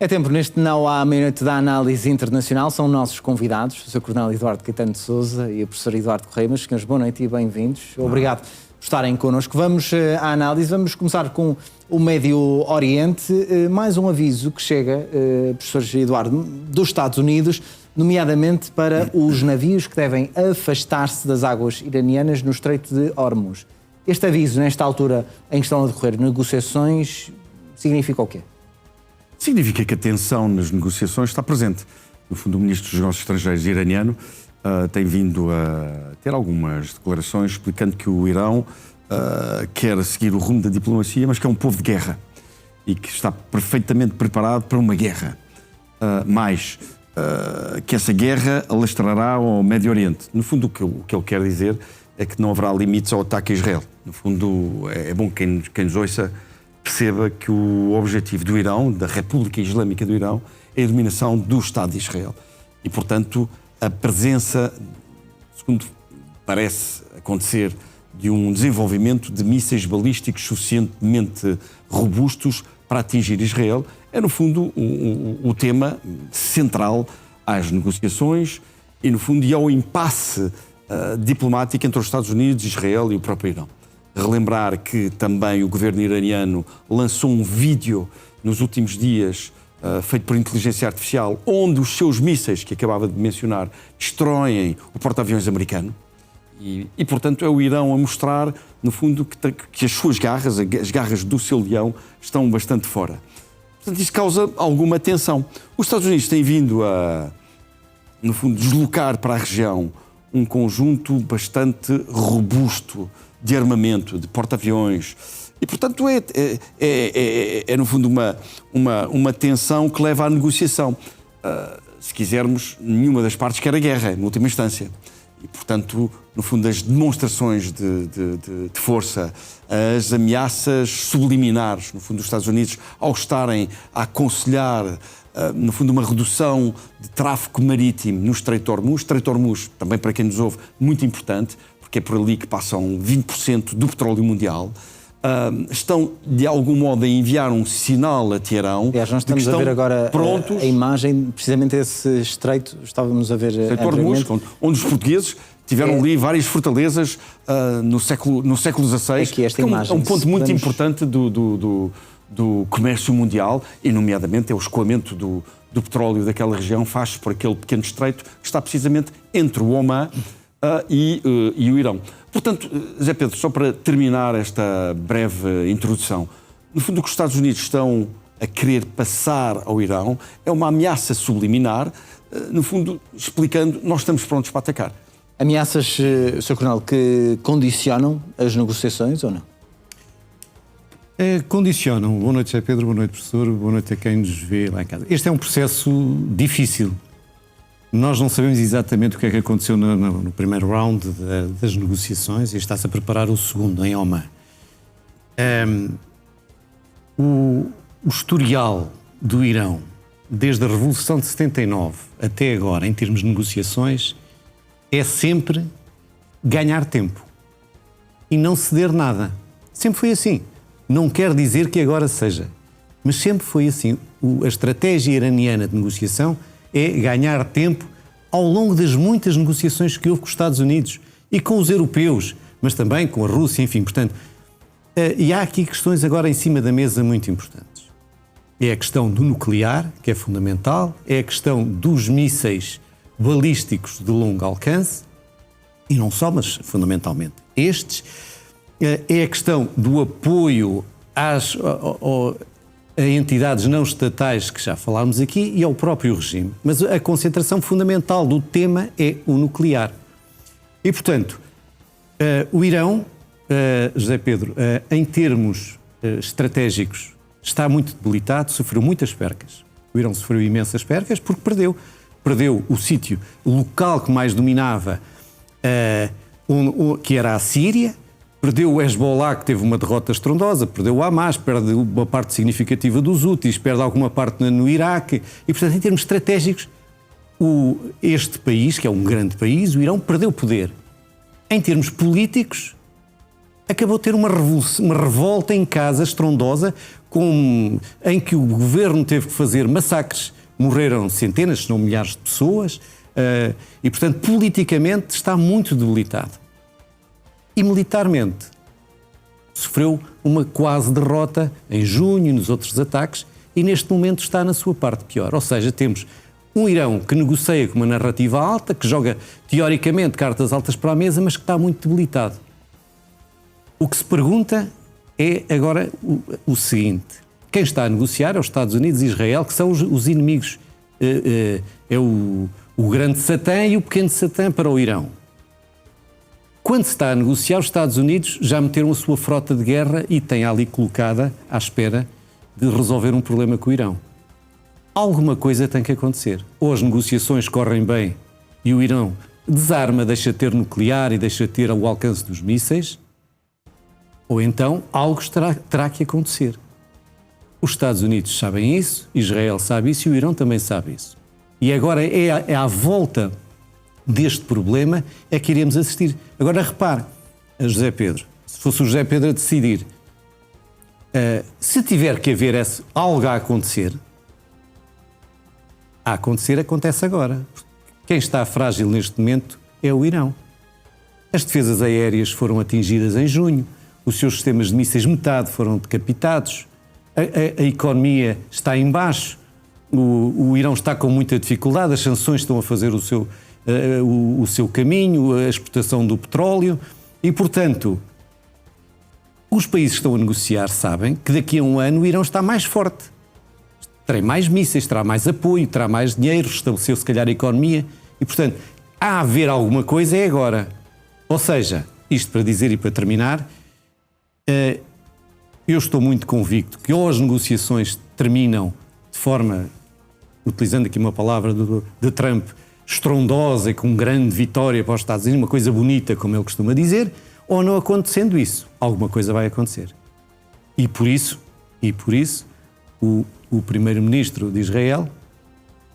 É tempo neste Não Há Minuto da Análise Internacional. São nossos convidados, o Sr. Coronel Eduardo Caetano de Sousa e o Professor Eduardo Correia. Meus senhores, boa noite e bem-vindos. Obrigado por estarem connosco. Vamos à análise. Vamos começar com o Médio Oriente. Mais um aviso que chega, Professor Eduardo, dos Estados Unidos, nomeadamente para os navios que devem afastar-se das águas iranianas no Estreito de Hormuz. Este aviso, nesta altura em que estão a decorrer negociações, significa o quê? Significa que a tensão nas negociações está presente. No fundo, o Ministro dos Negócios Estrangeiros iraniano tem vindo a ter algumas declarações explicando que o Irão quer seguir o rumo da diplomacia, mas que é um povo de guerra e que está perfeitamente preparado para uma guerra. Que essa guerra alastrará ao Médio Oriente. No fundo, o que ele quer dizer é que não haverá limites ao ataque a Israel. No fundo, é bom que quem nos ouça perceba que o objetivo do Irão, da República Islâmica do Irão, é a dominação do Estado de Israel. E, portanto, a presença, segundo parece acontecer, de um desenvolvimento de mísseis balísticos suficientemente robustos para atingir Israel, é, no fundo, o tema central às negociações e, no fundo, e ao impasse diplomático entre os Estados Unidos, Israel e o próprio Irão. Relembrar que também o governo iraniano lançou um vídeo nos últimos dias feito por inteligência artificial, onde os seus mísseis, que acabava de mencionar, destroem o porta-aviões americano. E, portanto, é o Irão a mostrar, no fundo, que as suas garras, as garras do seu leão, estão bastante fora. Portanto, isso causa alguma tensão. Os Estados Unidos têm vindo a, no fundo, deslocar para a região um conjunto bastante robusto de armamento, de porta-aviões. E, portanto, é no fundo, uma tensão que leva à negociação. Se quisermos, nenhuma das partes quer a guerra, em última instância. E, portanto, no fundo, as demonstrações de força, as ameaças subliminares, no fundo, dos Estados Unidos, ao estarem a aconselhar, no fundo, uma redução de tráfego marítimo no Estreito de Hormuz. Estreito de Hormuz, também para quem nos ouve, muito importante, porque é por ali que passam 20% do petróleo mundial. Estão, de algum modo, a enviar um sinal a Teherão. Aliás, nós estamos a ver agora a imagem, precisamente esse estreito, estávamos a ver Hormuz, onde os portugueses tiveram ali várias fortalezas no século XVI. Aqui esta imagem, é um ponto muito importante do comércio mundial, e nomeadamente é o escoamento do petróleo daquela região, faz por aquele pequeno estreito que está precisamente entre o Omã e o Irão. Portanto, Zé Pedro, só para terminar esta breve introdução, no fundo o que os Estados Unidos estão a querer passar ao Irão é uma ameaça subliminar, no fundo explicando, nós estamos prontos para atacar. Ameaças, Sr. Coronel, que condicionam as negociações ou não? Condicionam. Boa noite, Zé Pedro, boa noite, professor, boa noite a quem nos vê lá em casa. Este é um processo difícil. Nós não sabemos exatamente o que é que aconteceu no primeiro round das negociações e está-se a preparar o segundo, em Omã. O historial do Irão, desde a Revolução de 79 até agora, em termos de negociações, é sempre ganhar tempo e não ceder nada. Sempre foi assim. Não quer dizer que agora seja, mas sempre foi assim. A estratégia iraniana de negociação é ganhar tempo ao longo das muitas negociações que houve com os Estados Unidos e com os europeus, mas também com a Rússia, enfim, portanto. E há aqui questões agora em cima da mesa muito importantes. É a questão do nuclear, que é fundamental, é a questão dos mísseis balísticos de longo alcance, e não só, mas fundamentalmente estes, é a questão do apoio a entidades não estatais, que já falámos aqui, e ao próprio regime. Mas a concentração fundamental do tema é o nuclear. E, portanto, o Irão, José Pedro, em termos estratégicos, está muito debilitado, sofreu muitas percas. O Irão sofreu imensas percas porque perdeu. Perdeu o sítio local que mais dominava, que era a Síria, perdeu o Hezbollah, que teve uma derrota estrondosa, perdeu o Hamas, perde uma parte significativa dos Houthis, perde alguma parte no Iraque. E, portanto, em termos estratégicos, este país, que é um grande país, o Irão, perdeu poder. Em termos políticos, acabou de ter uma revolta em casa estrondosa em que o governo teve que fazer massacres, morreram centenas, se não milhares de pessoas, e, portanto, politicamente está muito debilitado. E militarmente sofreu uma quase derrota em junho, nos outros ataques, e neste momento está na sua parte pior. Ou seja, temos um Irão que negocia com uma narrativa alta, que joga teoricamente cartas altas para a mesa, mas que está muito debilitado. O que se pergunta é agora o seguinte: quem está a negociar é os Estados Unidos e Israel, que são os inimigos. É o grande Satã e o pequeno Satã para o Irão. Quando se está a negociar, os Estados Unidos já meteram a sua frota de guerra e têm ali colocada à espera de resolver um problema com o Irão. Alguma coisa tem que acontecer. Ou as negociações correm bem e o Irão desarma, deixa de ter nuclear e deixa de ter o alcance dos mísseis, ou então algo terá que acontecer. Os Estados Unidos sabem isso, Israel sabe isso e o Irão também sabe isso. E agora é à volta deste problema é que iremos assistir. Agora repare, José Pedro, se fosse o José Pedro a decidir, se tiver que haver algo a acontecer, acontece agora. Quem está frágil neste momento é o Irão. As defesas aéreas foram atingidas em junho, os seus sistemas de mísseis metade foram decapitados, a economia está em baixo, o Irão está com muita dificuldade, as sanções estão a fazer o seu caminho, a exportação do petróleo e, portanto, os países que estão a negociar sabem que daqui a um ano o Irão está mais forte. Terá mais mísseis, terá mais apoio, terá mais dinheiro, restabeleceu se calhar a economia e, portanto, a haver alguma coisa é agora. Ou seja, isto para dizer e para terminar, eu estou muito convicto que ou as negociações terminam de forma, utilizando aqui uma palavra de Trump, estrondosa e com grande vitória para os Estados Unidos, uma coisa bonita, como ele costuma dizer, ou não acontecendo isso, alguma coisa vai acontecer. E por isso o primeiro-ministro de Israel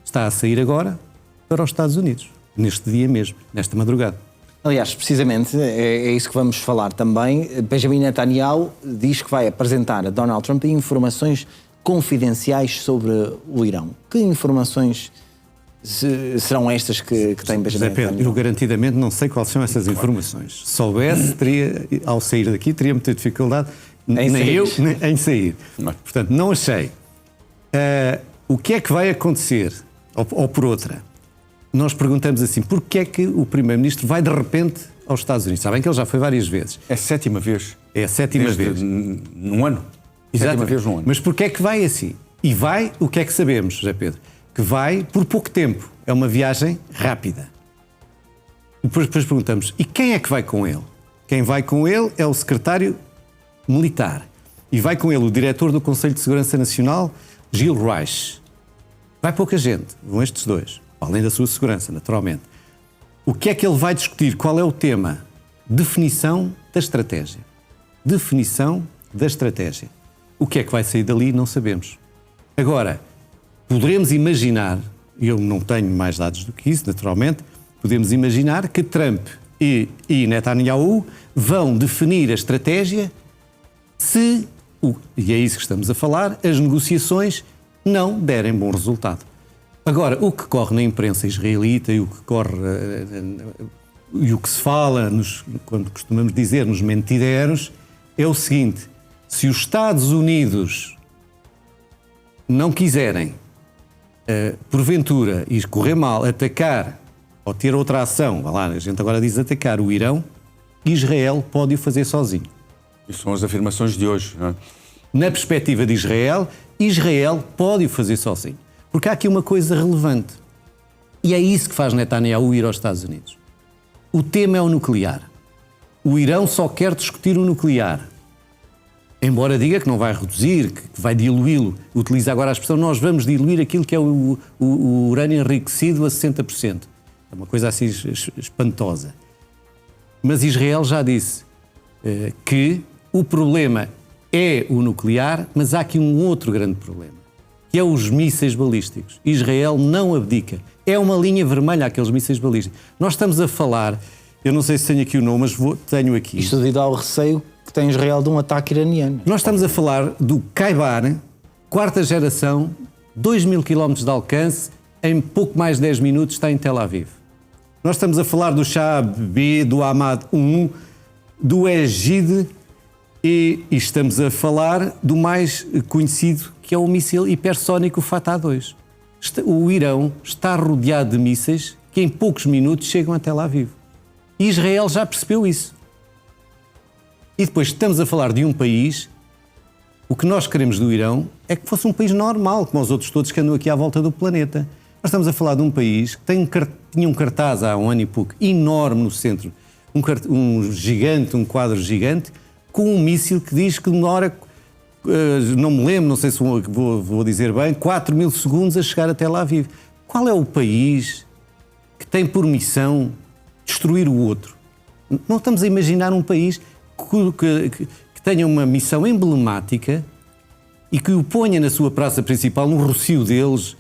está a sair agora para os Estados Unidos, neste dia mesmo, nesta madrugada. Aliás, precisamente, é isso que vamos falar também. Benjamin Netanyahu diz que vai apresentar a Donald Trump informações confidenciais sobre o Irão. Que informações serão estas que tem Benjamin Netanyahu? Eu garantidamente não sei quais são essas informações. Se soubesse, ao sair daqui, teria muita dificuldade, em sair. Portanto, não achei. O que é que vai acontecer? Ou por outra, nós perguntamos assim, porquê é que o Primeiro-Ministro vai de repente aos Estados Unidos? Sabem que ele já foi várias vezes. É a 7ª vez. É a 7ª vez. Num ano. Exatamente. 7ª vez num ano. Mas porquê é que vai assim? E vai, o que é que sabemos, José Pedro? Que vai por pouco tempo. É uma viagem rápida. E depois perguntamos, e quem é que vai com ele? Quem vai com ele é o secretário militar. E vai com ele o diretor do Conselho de Segurança Nacional, Gil Reich. Vai pouca gente, vão estes dois, além da sua segurança, naturalmente. O que é que ele vai discutir? Qual é o tema? Definição da estratégia. Definição da estratégia. O que é que vai sair dali, não sabemos. Agora, poderemos imaginar, eu não tenho mais dados do que isso, naturalmente, podemos imaginar que Trump e Netanyahu vão definir a estratégia se, e é isso que estamos a falar, as negociações não derem bom resultado. Agora, o que corre na imprensa israelita e o que corre e o que se fala, quando costumamos dizer, nos mentideros, é o seguinte: se os Estados Unidos não quiserem, porventura, ir correr mal, atacar ou ter outra ação, vá lá, a gente agora diz atacar o Irão, Israel pode o fazer sozinho. Isso são as afirmações de hoje, não é? Na perspectiva de Israel, Israel pode o fazer sozinho. Porque há aqui uma coisa relevante. E é isso que faz Netanyahu ir aos Estados Unidos. O tema é o nuclear. O Irão só quer discutir o nuclear. Embora diga que não vai reduzir, que vai diluí-lo. Utiliza agora a expressão, nós vamos diluir aquilo que é o urânio enriquecido a 60%. É uma coisa assim espantosa. Mas Israel já disse que o problema é o nuclear, mas há aqui um outro grande problema, que é os mísseis balísticos. Israel não abdica. É uma linha vermelha aqueles mísseis balísticos. Nós estamos a falar, eu não sei se tenho aqui o nome, mas tenho aqui. Isto devido ao receio tem Israel de um ataque iraniano. Nós estamos a falar do Kaibar, quarta geração, 2.000 km de alcance, em pouco mais de 10 minutos está em Tel Aviv. Nós estamos a falar do Shahab B, do Ahmad 1, do Egide e estamos a falar do mais conhecido, que é o míssil hipersónico Fatah 2. O Irão está rodeado de mísseis que em poucos minutos chegam a Tel Aviv. E Israel já percebeu isso. E depois estamos a falar de um país, o que nós queremos do Irão é que fosse um país normal, como os outros todos que andam aqui à volta do planeta. Nós estamos a falar de um país que tinha um cartaz há um ano e pouco enorme no centro, um gigante, um quadro gigante, com um míssil que diz que demora, não me lembro, não sei se vou dizer bem, 4.000 segundos a chegar a Tel Aviv. Qual é o país que tem por missão destruir o outro? Não estamos a imaginar um país que tenha uma missão emblemática e que o ponha na sua praça principal, no rocio deles,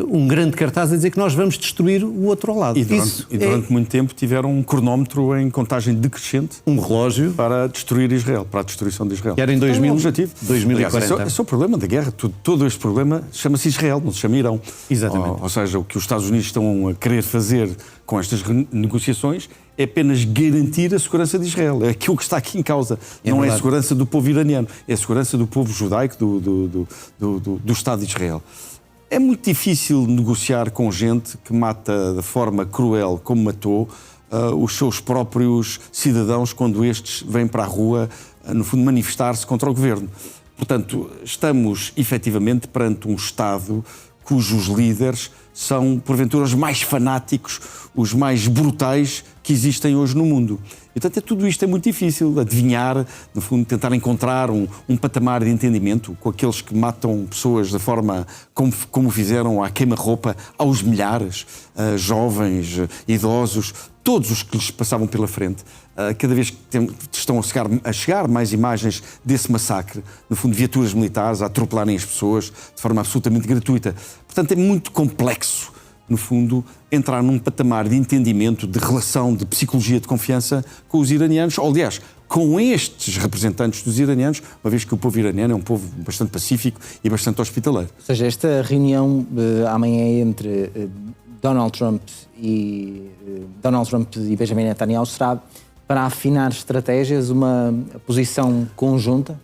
um grande cartaz a dizer que nós vamos destruir o outro ao lado. E durante muito tempo tiveram um cronómetro em contagem decrescente, um relógio para destruir Israel, para a destruição de Israel. Que era em 2040. Aliás, esse é o problema da guerra. Todo este problema chama-se Israel, não se chama Irão. Exatamente. Ou seja, o que os Estados Unidos estão a querer fazer com estas negociações é apenas garantir a segurança de Israel. É aquilo que está aqui em causa. Não é a segurança do povo iraniano, é a segurança do povo judaico, do Estado de Israel. É muito difícil negociar com gente que mata de forma cruel, como matou, os seus próprios cidadãos quando estes vêm para a rua, no fundo, manifestar-se contra o governo. Portanto, estamos efetivamente perante um Estado cujos líderes são, porventura, os mais fanáticos, os mais brutais que existem hoje no mundo. E, portanto, tudo isto é muito difícil, adivinhar, no fundo, tentar encontrar um patamar de entendimento com aqueles que matam pessoas da forma como fizeram à queima-roupa, aos milhares, jovens, idosos, todos os que lhes passavam pela frente. Cada vez que estão a chegar mais imagens desse massacre, no fundo, viaturas militares a atropelarem as pessoas de forma absolutamente gratuita. Portanto, é muito complexo, no fundo, entrar num patamar de entendimento, de relação, de psicologia de confiança com os iranianos, ou, aliás, com estes representantes dos iranianos, uma vez que o povo iraniano é um povo bastante pacífico e bastante hospitaleiro. Ou seja, esta reunião amanhã entre Donald Trump e Benjamin Netanyahu será para afinar estratégias, uma posição conjunta?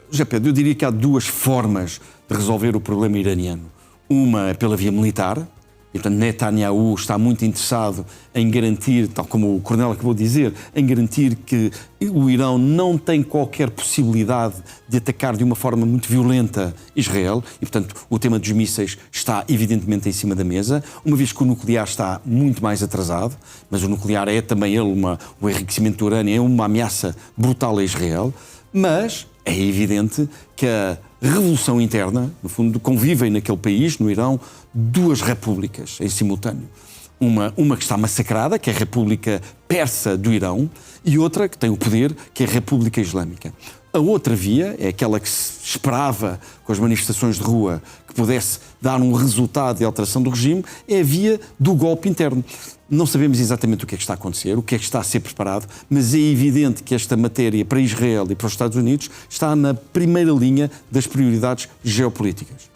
Já Pedro, eu diria que há duas formas de resolver o problema iraniano. Uma é pela via militar, e, portanto, Netanyahu está muito interessado em garantir, tal como o coronel acabou de dizer, em garantir que o Irão não tem qualquer possibilidade de atacar de uma forma muito violenta Israel, e, portanto, o tema dos mísseis está evidentemente em cima da mesa, uma vez que o nuclear está muito mais atrasado, mas o nuclear é também ele, o enriquecimento do urânio é uma ameaça brutal a Israel, mas é evidente que a revolução interna, no fundo, convivem naquele país, no Irão, duas repúblicas em simultâneo. Uma que está massacrada, que é a República Persa do Irão, e outra que tem o poder, que é a República Islâmica. A outra via é aquela que se esperava com as manifestações de rua que pudesse dar um resultado de alteração do regime, é a via do golpe interno. Não sabemos exatamente o que é que está a acontecer, o que é que está a ser preparado, mas é evidente que esta matéria para Israel e para os Estados Unidos está na primeira linha das prioridades geopolíticas.